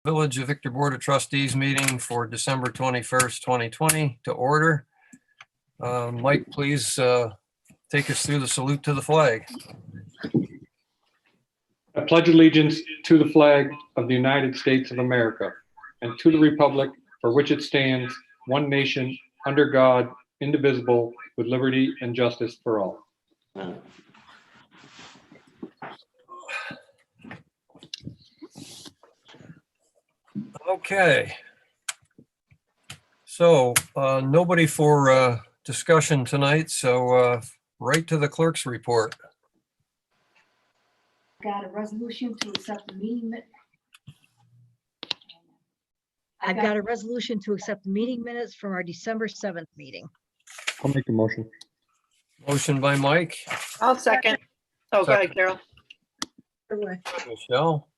Village of Victor Board of Trustees meeting for December 21st, 2020 to order. Mike, please take us through the salute to the flag. I pledge allegiance to the flag of the United States of America and to the republic for which it stands, one nation, under God, indivisible, with liberty and justice for all. Okay. So nobody for discussion tonight, so right to the clerk's report. Got a resolution to accept the meeting. I've got a resolution to accept the meeting minutes from our December 7th meeting. I'll make the motion. Motion by Mike, I'll second. Oh, go ahead, Second. Carol. Michelle,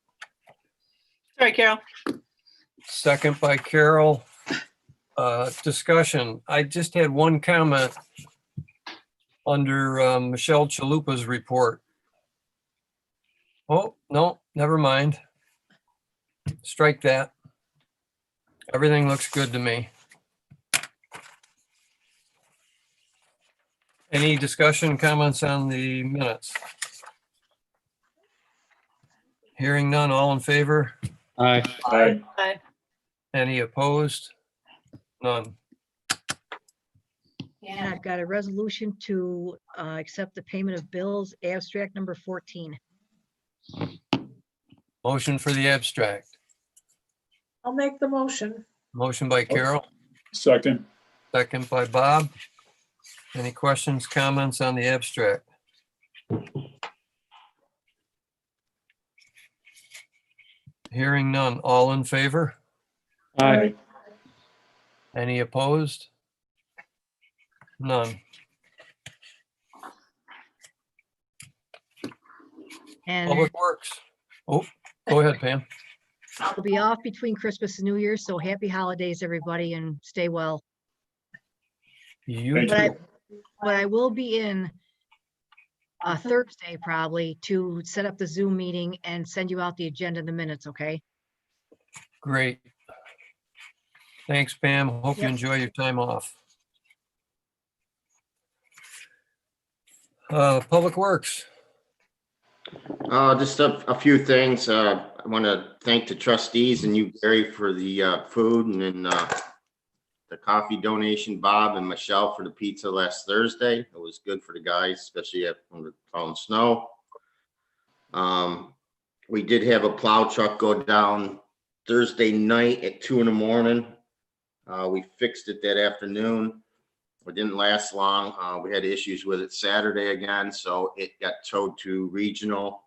Sorry, Carol. second by Carol. Discussion. I just had one comment under Michelle Chalupa's report. Oh, no, never mind. Strike that. Everything looks good to me. Any discussion, comments on the minutes? Hearing none, all in favor? Aye. Aye. Any opposed? None. And I've got a resolution to accept the payment of bills, abstract number 14. Motion for the abstract. I'll make the motion. Motion by Carol, Second. second by Bob. Any questions, comments on the abstract? Hearing none, all in favor? Aye. Any opposed? None. And Public Works. Oh, go ahead, Pam. I'll be off between Christmas and New Year's, so happy holidays, everybody, and stay well. You Thank But too. I will be in Thursday probably to set up the Zoom meeting and send you out the agenda in the minutes, okay? Great. Thanks, Pam. Hope you Yep. enjoy your time off. Public Works. Just a few things. I want to thank the trustees and you, Gary, for the food, and then the coffee donation, Bob and Michelle for the pizza last Thursday. It was good for the guys, especially when we're falling snow. We did have a plow truck go down Thursday night at 2 a.m. We fixed it that afternoon. It didn't last long. We had issues with it Saturday again, so it got towed to regional.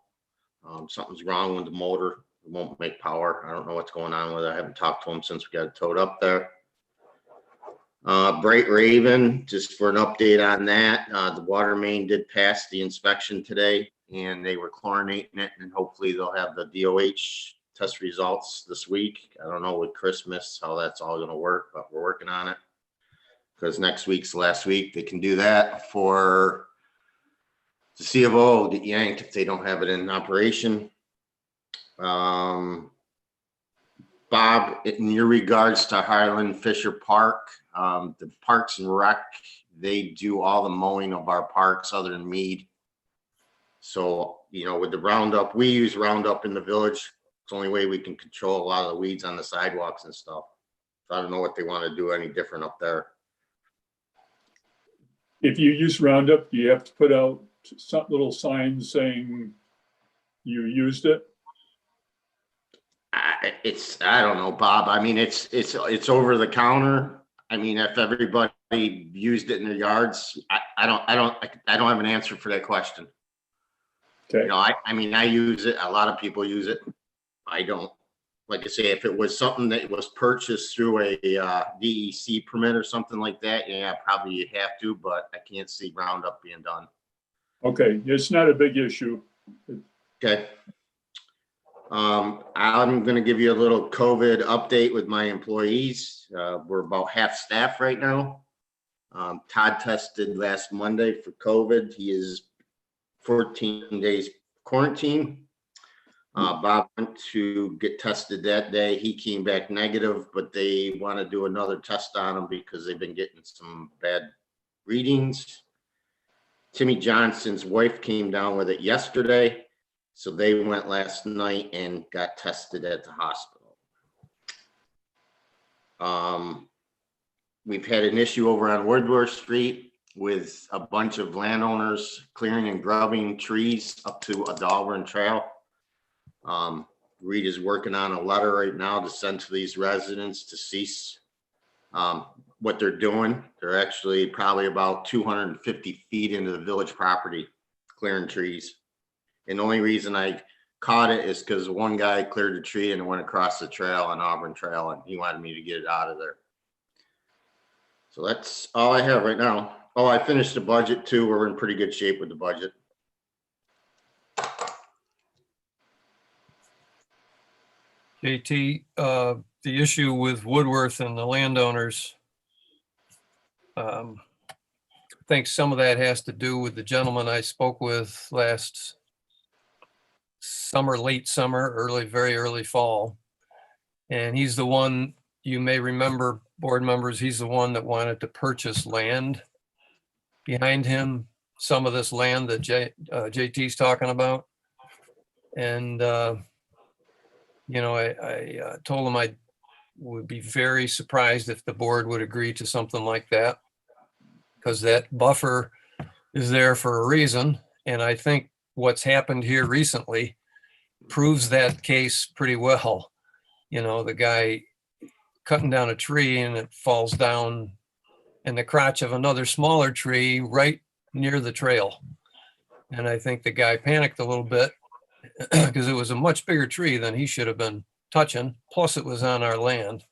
Something's wrong with the motor. It won't make power. I don't know what's going on with it. I haven't talked to them since we got it towed up there. Bright Raven, just for an update on that. The water main did pass the inspection today, and they were chlorinating it, and hopefully they'll have the DOH test results this week. I don't know with Christmas how that's all going to work, but we're working on it. Because next week's the last week they can do that for the C of O get yanked if they don't have it in operation. Bob, in your regards to Highland Fisher Park, the Parks and Rec, they do all the mowing of our parks other than Mead. So, you know, with the Roundup, we use Roundup in the village. It's the only way we can control a lot of the weeds on the sidewalks and stuff. So I don't know what they want to do any different up there. If you use Roundup, you have to put out some little signs saying you used it. I don't know, Bob. I mean, it's over the counter. I mean, if everybody used it in their yards, I don't have an answer for that question. Okay. You know, I mean, I use it. A lot of people use it. I don't. Like I say, if it was something that was purchased through a DEC permit or something like that, yeah, probably you'd have to, but I can't see Roundup being done. Okay, it's not a big issue. Okay. I'm going to give you a little COVID update with my employees. We're about half staff right now. Todd tested last Monday for COVID. He is 14 days quarantine. Bob went to get tested that day. He came back negative, but they want to do another test on him because they've been getting some bad readings. Timmy Johnson's wife came down with it yesterday, so they went last night and got tested at the hospital. We've had an issue over on Woodworth Street with a bunch of landowners clearing and grubbing trees up to a Dahlgren Trail. Reed is working on a letter right now to send to these residents to cease what they're doing. They're actually probably about 250 feet into the village property, clearing trees. And the only reason I caught it is because one guy cleared a tree and it went across the trail on Auburn Trail, and he wanted me to get it out of there. So that's all I have right now. Oh, I finished the budget too. We're in pretty good shape with the budget. JT, the issue with Woodworth and the landowners, I think some of that has to do with the gentleman I spoke with last summer, late summer, very early fall. And he's the one, you may remember, board members, he's the one that wanted to purchase land behind him, some of this land that JT's talking about. And, you know, I told him I would be very surprised if the board would agree to something like that, because that buffer is there for a reason. And I think what's happened here recently proves that case pretty well. You know, the guy cutting down a tree and it falls down in the crotch of another smaller tree right near the trail. And I think the guy panicked a little bit because it was a much bigger tree than he should have been touching. Plus it was on our land.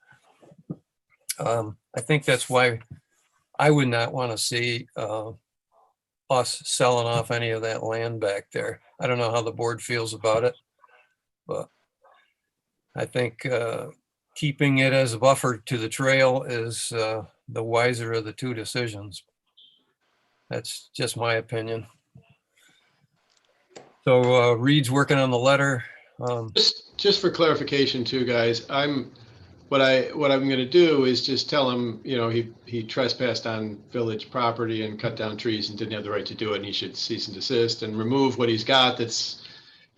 I think that's why I would not want to see us selling off any of that land back there. I don't know how the board feels about it, but I think keeping it as a buffer to the trail is the wiser of the two decisions. That's just my opinion. So Reed's working on the letter. Just for clarification too, guys, what I'm going to do is just tell him, you know, he trespassed on village property and cut down trees and didn't have the right to do it, and he should cease and desist and remove what he's got that's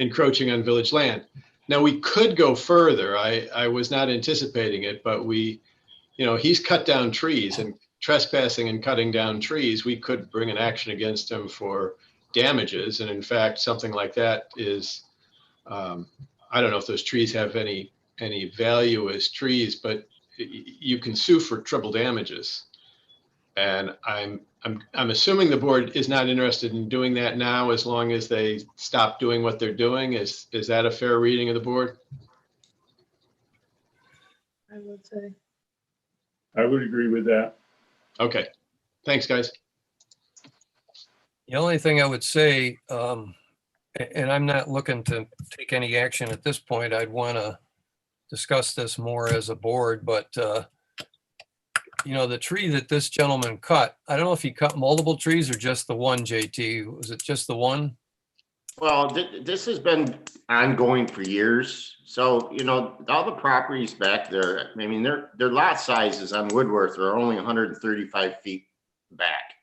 encroaching on village land. Now, we could go further. I was not anticipating it, but you know, he's cut down trees, and trespassing and cutting down trees, we could bring an action against him for damages. And in fact, something like that is, I don't know if those trees have any value as trees, but you can sue for triple damages. And I'm assuming the board is not interested in doing that now, as long as they stop doing what they're doing. Is that a fair reading of the board? I would say. I would agree with that. Okay, thanks, guys. The only thing I would say, and I'm not looking to take any action at this point, I'd want to discuss this more as a board, but you know, the tree that this gentleman cut, I don't know if he cut multiple trees or just the one, JT. Was it just the one? Well, this has been ongoing for years. So, you know, all the properties back there, I mean, their lot sizes on Woodworth are only 135 feet back.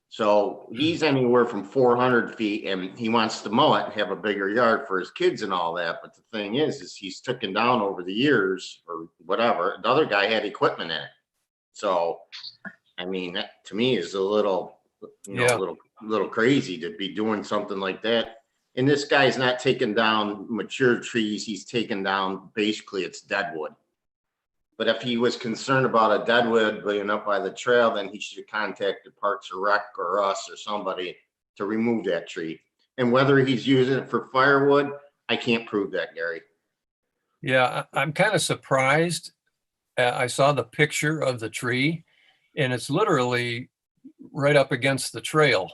So he's anywhere from 400 feet, and he wants to mow it and have a bigger yard for his kids and all that. But the thing is he's taken down over the years or whatever. The other guy had equipment in it. So, I mean, that to me is a little, you know, Yeah. a little crazy to be doing something like that. And this guy's not taking down mature trees. He's taking down, basically it's deadwood. But if he was concerned about a deadwood being up by the trail, then he should have contacted Parks or Rec or us or somebody to remove that tree. And whether he's using it for firewood, I can't prove that, Gary. Yeah, I'm kind of surprised. I saw the picture of the tree and it's literally right up against the trail.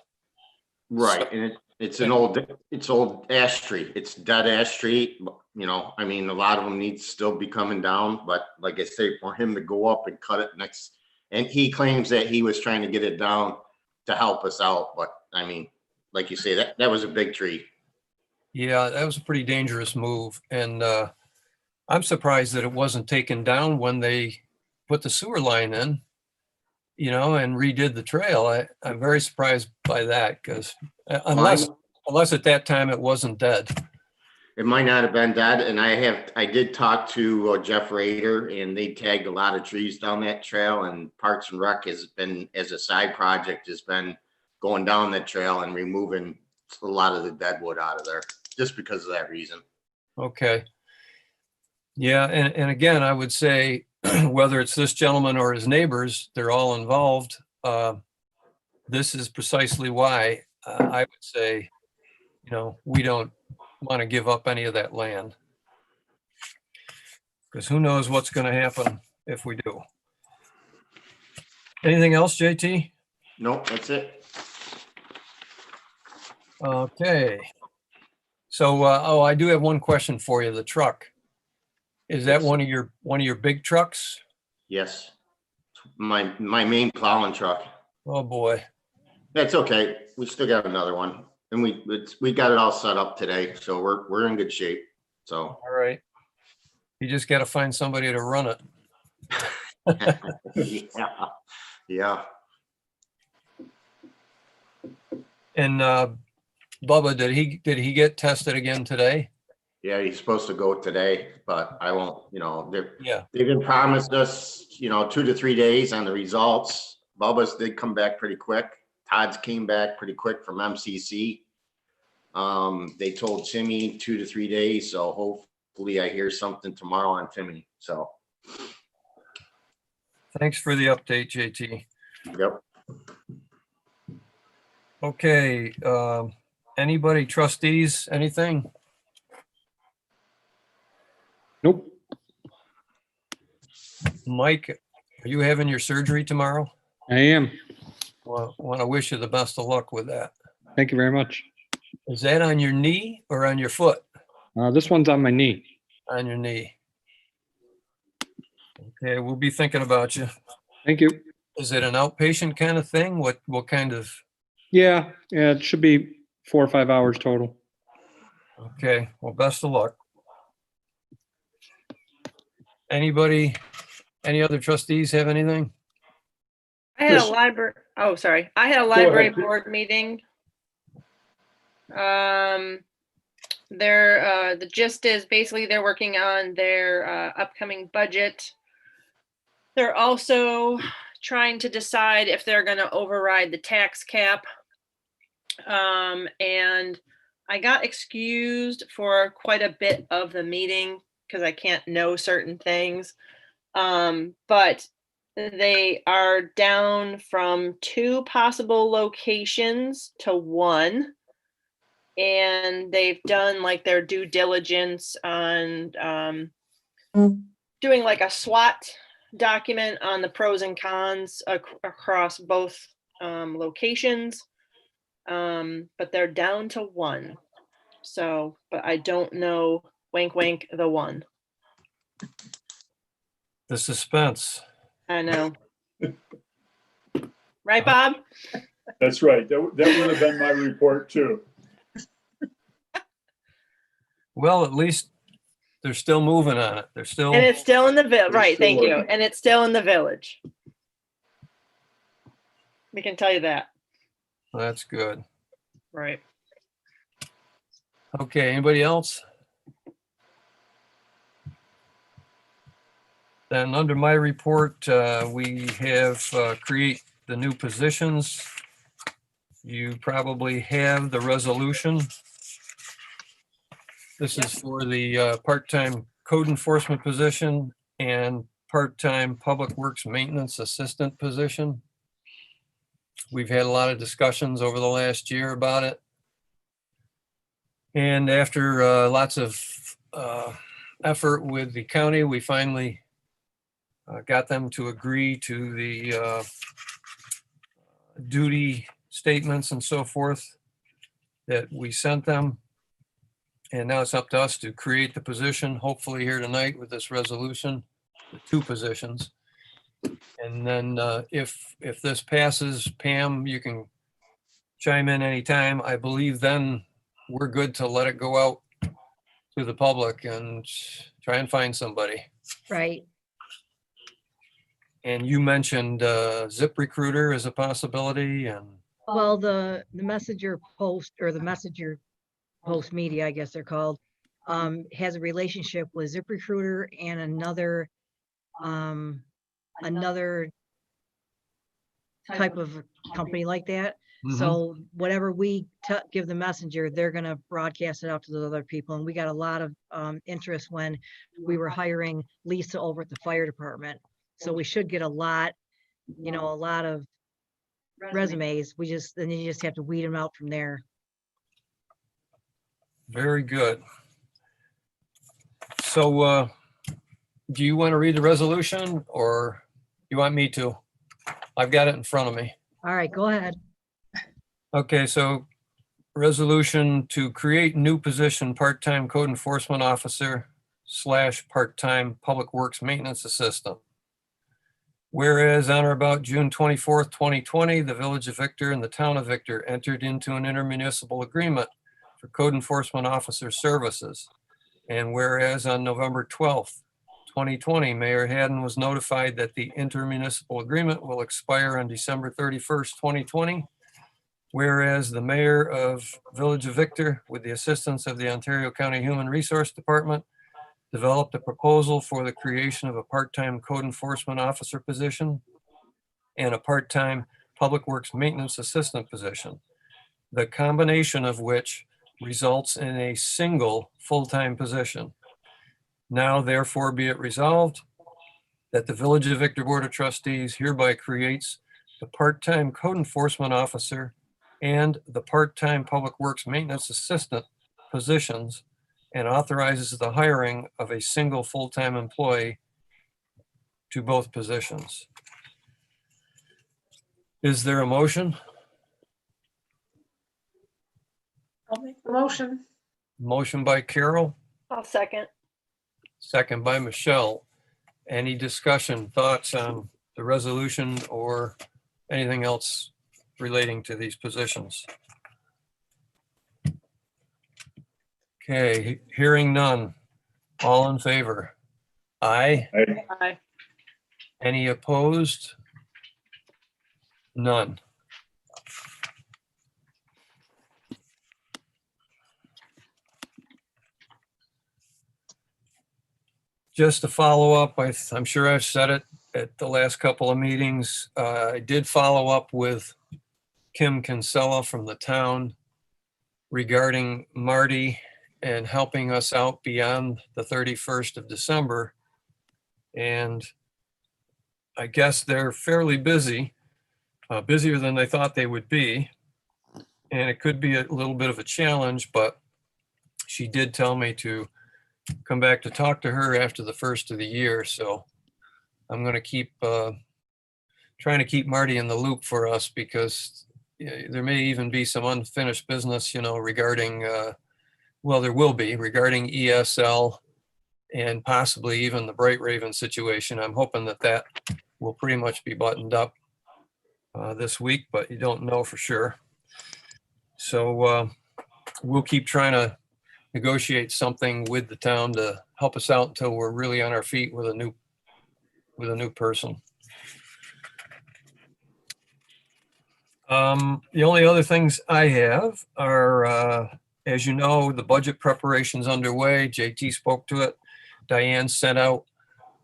Right, and it's old ash tree. It's dead ash tree. You know, I mean, a lot of them need to still be coming down, but like I say, for him to go up and cut it next, and he claims that he was trying to get it down to help us out. But I mean, like you say, that was a big tree. Yeah, that was a pretty dangerous move. And I'm surprised that it wasn't taken down when they put the sewer line in, you know, and redid the trail. I'm very surprised by that because unless at that time it wasn't dead. It might not have been dead, and I did talk to Jeff Rader, and they tagged a lot of trees down that trail, and Parks and Rec has been, as a side project, has been going down that trail and removing a lot of the dead wood out of there, just because of that reason. Okay. Yeah, and again, I would say whether it's this gentleman or his neighbors, they're all involved. This is precisely why I would say, you know, we don't want to give up any of that land. Because who knows what's going to happen if we do. Anything else, JT? Nope, that's it. Okay. So, oh, I do have one question for you. The truck. Is that one of your big trucks? Yes. My main plowing truck. Oh, boy. That's okay. We still got another one. And we got it all set up today, so we're in good shape. So All right. You just got to find somebody to run it. yeah. And Bubba, did he get tested again today? Yeah, he's supposed to go today, but I won't, you know, Yeah. they've been promised us, you know, 2 to 3 days on the results. Bubba's did come back pretty quick. Todd's came back pretty quick from MCC. They told Timmy 2 to 3 days, so hopefully I hear something tomorrow on Timmy. So, Thanks for the update, JT. yep. Okay. Anybody, trustees, anything? Nope. Mike, are you having your surgery tomorrow? I am. Well, want to wish you the best of luck with that. Thank you very much. Is that on your knee or on your foot? This one's on my knee. On your knee. Okay, we'll be thinking about you. Thank you. Is it an outpatient kind of thing? What kind of? Yeah, it should be 4 or 5 hours total. Okay, well, best of luck. Anybody, any other trustees have anything? I had a Yes. library, oh, sorry. I had a ahead. library board meeting. The gist is basically they're working on their upcoming budget. They're also trying to decide if they're gonna override the tax cap. And I got excused for quite a bit of the meeting because I can't know certain things. But they are down from 2 possible locations to 1. And they've done like their due diligence on doing like a SWOT document on the pros and cons across both locations. But they're down to 1. So, but I don't know, wink, wink, the 1. The suspense. I know. Right, Bob? That's right. That would have been my report too. Well, at least they're still moving on it. They're still, And it's still in the village, They're right, still thank you. working. And it's still in the village. We can tell you that, that's good. right? Okay, anybody else? Then under my report, we have create the new positions. You probably have the resolution. This is for the part-time code enforcement position and part-time public works maintenance assistant position. We've had a lot of discussions over the last year about it. And after lots of effort with the county, we finally got them to agree to the duty statements and so forth that we sent them. And now it's up to us to create the position, hopefully here tonight with this resolution, the 2 positions. And then if this passes, Pam, you can chime in anytime. I believe then we're good to let it go out to the public and try and find somebody. Right. And you mentioned ZipRecruiter as a possibility, and Well, the Messenger Post or the Messenger Post Media, I guess they're called, has a relationship with ZipRecruiter and another type of company like that. Mhm. So whatever we give the messenger, they're gonna broadcast it out to the other people. And we got a lot of interest when we were hiring Lisa over at the fire department. So we should get a lot of resumes. Then you just have to weed them out from there. very good. So do you want to read the resolution or you want me to? I've got it in front of me. All right, go ahead. Okay, so resolution to create new position, part-time code enforcement officer / part-time public works maintenance assistant. Whereas on or about June 24th, 2020, the Village of Victor and the Town of Victor entered into an intermunicipal agreement for code enforcement officer services. And whereas on November 12th, 2020, Mayor Hadden was notified that the intermunicipal agreement will expire on December 31st, 2020. Whereas the Mayor of Village of Victor, with the assistance of the Ontario County Human Resource Department, developed a proposal for the creation of a part-time code enforcement officer position and a part-time public works maintenance assistant position, the combination of which results in a single full-time position. Now therefore be it resolved that the Village of Victor Board of Trustees hereby creates the part-time code enforcement officer and the part-time public works maintenance assistant positions and authorizes the hiring of a single full-time employee to both positions. Is there a motion? I'll make the motion. Motion by Carol, I'll second. second by Michelle. Any discussion, thoughts on the resolution or anything else relating to these positions? Okay, hearing none. All in favor? Aye. Aye. Any opposed? None. Just to follow up, I'm sure I've said it at the last couple of meetings. I did follow up with Kim Kinsella from the town regarding Marty and helping us out beyond the 31st of December. And I guess they're fairly busy, busier than they thought they would be. And it could be a little bit of a challenge, but she did tell me to come back to talk to her after the first of the year. So I'm going to keep trying to keep Marty in the loop for us, because there may even be some unfinished business, regarding, well, there will be regarding ESL and possibly even the Bright Raven situation. I'm hoping that will pretty much be buttoned up this week, but you don't know for sure. So we'll keep trying to negotiate something with the town to help us out until we're really on our feet with a new person. The only other things I have are, as you know, the budget preparation's underway. JT spoke to it. Diane sent out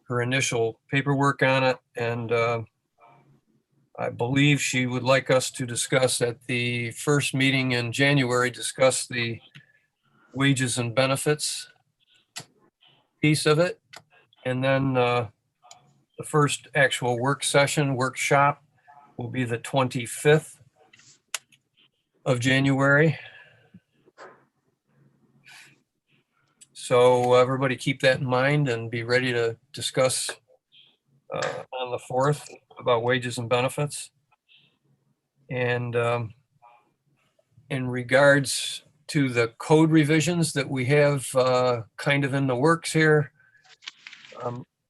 her initial paperwork on it, and I believe she would like us to discuss at the first meeting in January, discuss the wages and benefits piece of it. And then the first actual workshop will be the 25th of January. So everybody keep that in mind and be ready to discuss on the 4th about wages and benefits. And in regards to the code revisions that we have kind of in the works here,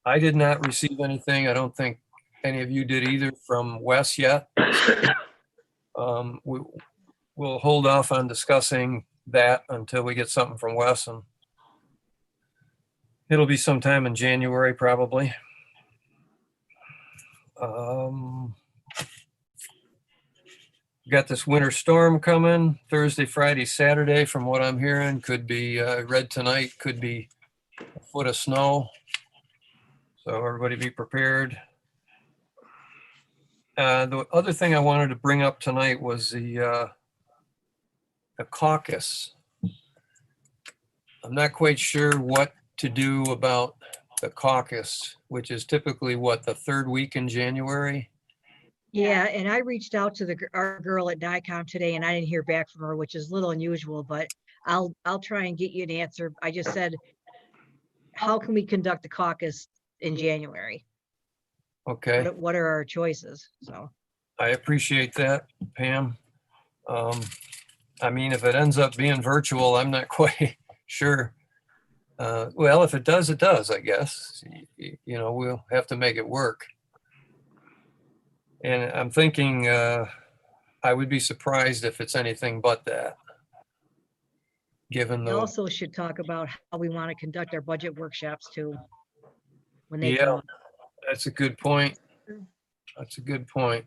I did not receive anything. I don't think any of you did either from Wes yet. We'll hold off on discussing that until we get something from Wes, and it'll be sometime in January probably. Got this winter storm coming Thursday, Friday, Saturday, from what I'm hearing. Could be red tonight, could be a foot of snow. So everybody be prepared. The other thing I wanted to bring up tonight was the caucus. I'm not quite sure what to do about the caucus, which is typically what, the third week in January? Yeah, and I reached out to our girl at NICOM today and I didn't hear back from her, which is a little unusual, but I'll try and get you an answer. I just said, how can we conduct the caucus in January? Okay, What are our choices? So, I appreciate that, Pam. I mean, if it ends up being virtual, I'm not quite sure. Well, if it does, it does, I guess. You know, we'll have to make it work. And I'm thinking, I would be surprised if it's anything but that. Given we the, also should talk about how we want to conduct our budget workshops too. When they Yeah. come up. that's a good point. That's a good point.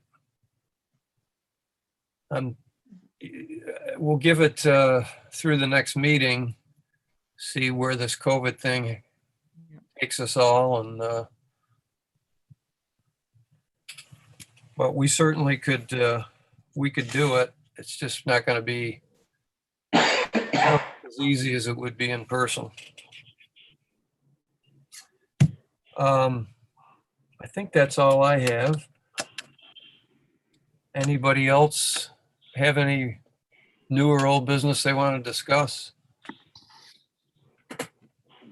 We'll give it through the next meeting, see where this COVID thing takes us all, and but we certainly could we could do it. It's just not going to be as easy as it would be in person. I think that's all I have. Anybody else have any new or old business they want to discuss?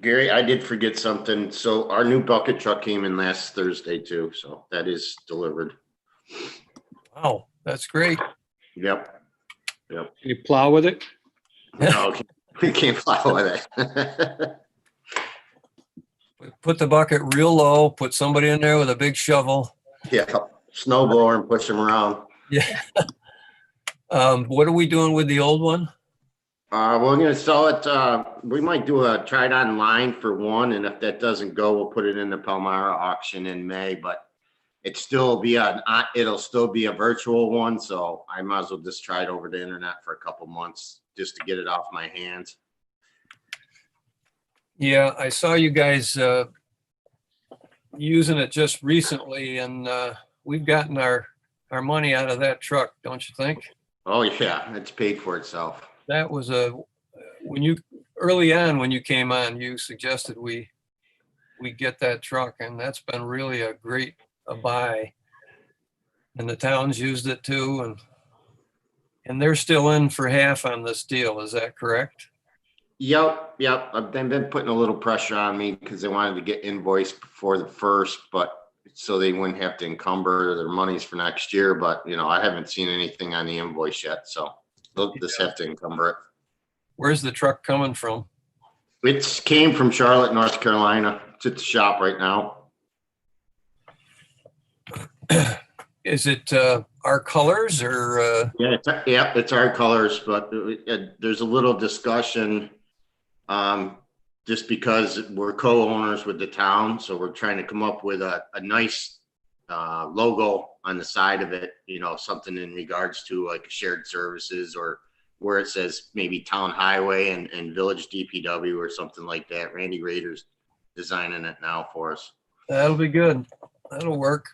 Gary, I did forget something. So our new bucket truck came in last Thursday too, so that is delivered. Wow, that's great. Yep. Can you plow with it? No, we can't fly with it. Put the bucket real low, put somebody in there with a big shovel. Yeah, snow blower and push them around. Yeah. What are we doing with the old one? We're gonna sell it. We might do try it online for one, and if that doesn't go, we'll put it in the Palmyra auction in May. But it'll still be a virtual one, so I might as well just try it over the internet for a couple months just to get it off my hands. Yeah, I saw you guys using it just recently, and we've gotten our money out of that truck, don't you think? Oh yeah, it's paid for itself. That was early on when you came on, you suggested we get that truck, and that's been really a great buy. And the town's used it too, and they're still in for half on this deal. Is that correct? Yep. They've been putting a little pressure on me because they wanted to get invoiced before the first, but so they wouldn't have to encumber their monies for next year. But I haven't seen anything on the invoice yet, so they'll just have to encumber it. Where's the truck coming from? It came from Charlotte, North Carolina. It's at the shop right now. Is it our colors or? Yeah, it's our colors, but there's a little discussion just because we're co-owners with the town. So we're trying to come up with a nice logo on the side of it, something in regards to like shared services or where it says maybe town highway and village DPW or something like that. Randy Rader's designing it now for us. That'll be good. That'll work.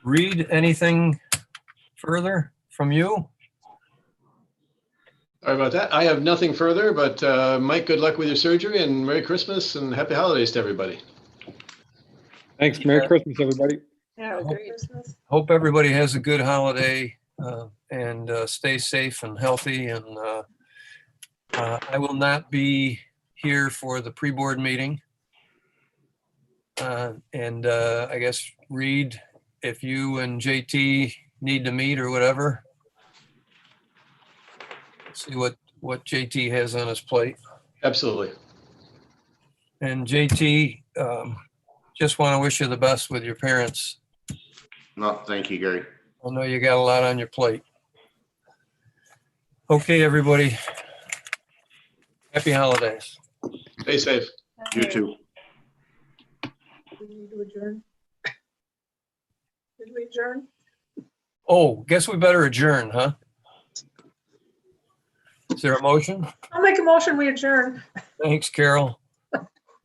Reed, anything further from you? Sorry about that. I have nothing further, but Mike, good luck with your surgery and Merry Christmas and Happy Holidays to everybody. Thanks. Merry Christmas, everybody. Yeah, agreed. Hope everybody has a good holiday and stay safe and healthy. And I will not be here for the pre-board meeting. And I guess Reed, if you and JT need to meet or whatever, see what JT has on his plate. Absolutely. And JT, just want to wish you the best with your parents. No, thank you, Gary. I know you got a lot on your plate. Okay, everybody. Happy holidays. Stay safe. You too. Do we need to adjourn? Did we adjourn? Oh, guess we better adjourn, huh? Is there a motion? I'll make a motion, we adjourn. Thanks, Carol.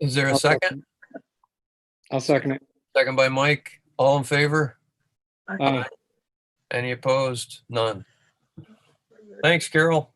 Is there a second? I'll second it. Second by Mike. All in favor? Aye. Any opposed? None. Thanks, Carol.